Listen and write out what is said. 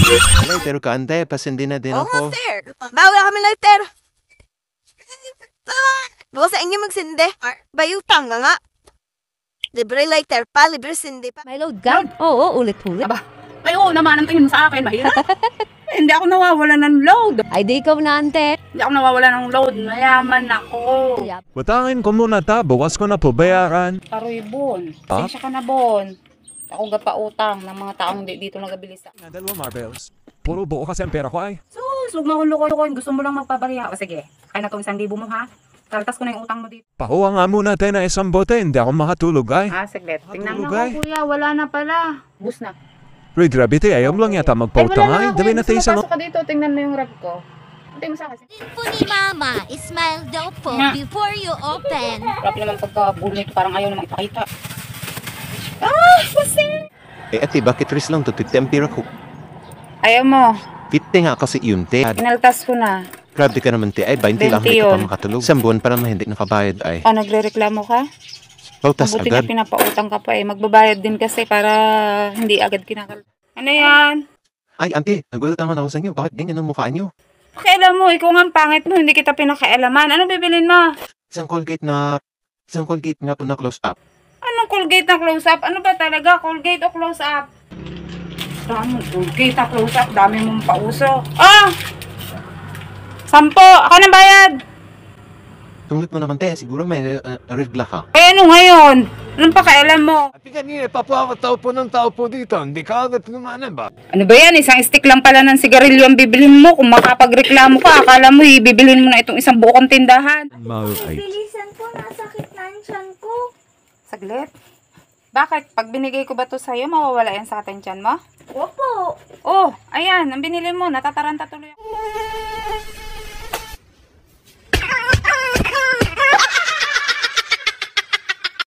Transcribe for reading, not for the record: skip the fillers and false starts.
Lighter ka, ante. Pasindi na din ako. sir. Bawal kami lighter. Baka sa inyo magsindi. Bayutang nga. Libre lighter pa, libre sindi pa. May load ka? Oo, ulit-ulit. Aba, ay oo naman ang tingin mo sa akin, mahirap. Hindi ako nawawala ng load. Ay, di ikaw na, ante. Hindi ako nawawala ng load. Mayaman ako. Watangin ko muna ta, bawas ko na po bayaran. Aroy, Bon. Ah? Sensya ka na, Bon. Ako gapautang ng mga taong dito nagabilis. Dalawa marbles. Puro buo kasi ang pera ko ay. Sus, huwag mo akong lukoy. Gusto mo lang magpabariya. O sige, kaya na itong 1,000 mo ha. Kaltas ko na yung utang mo dito. Pakuha nga muna tayo na isang bote, hindi ako makatulog ay. Saglit. Tingnan mo Tulugay. ko, kuya. Wala na pala. Bus na. Ray, grabe tayo, ayaw mo lang yata magpautang ay. Dami na tayo sa Pasok ka dito, tingnan mo yung rag ko. Tingnan mo sa akin. Po ni Mama, smile daw po Nga. before you open. Grabe naman pagka-bully ko, parang ayaw namang ipakita. Ate, bakit ris lang to? Tempira ko. Ayaw mo. Pitte nga kasi yun, te. Inaltas ko na. Grabe ka naman, te. Ay, 20 lang 20 hindi ka pa yun. makatulog. Isang buwan pa naman hindi nakabayad, ay. Nagre-reklamo ka? Pautas Mabuti agad. na pinapautang ka pa eh. Magbabayad din kasi para hindi agad kinakal. Ano yan? Ay, ante, nagulat naman ako sa inyo. Bakit ganyan ang mukha niyo? Pakialam mo, ikaw nga ang pangit mo, hindi kita pinakailaman. Ano bibilin mo? Isang Colgate nga po na close up. Anong Colgate na close-up? Ano ba talaga? Colgate o close-up? Dami Colgate na close-up. Dami mong pauso. 10! Ako na bayad! Tunglit mo naman, te. Siguro may regla ka. Eh ano ngayon? Anong pakialam mo? Ati kanina, tao po dito. Hindi ka agad numanan ba? Ano ba yan? Isang stick lang pala ng sigarilyo ang bibilhin mo. Kung makapagreklamo ka, akala mo bibilhin mo na itong isang buong tindahan. Bilisan po, nasakit na ang tiyan ko. Saglit. Bakit? Pag binigay ko ba to sa'yo, mawawala yan sa atensyon mo? Opo. Oh, ayan. Ang binili mo, natataranta tuloy ako.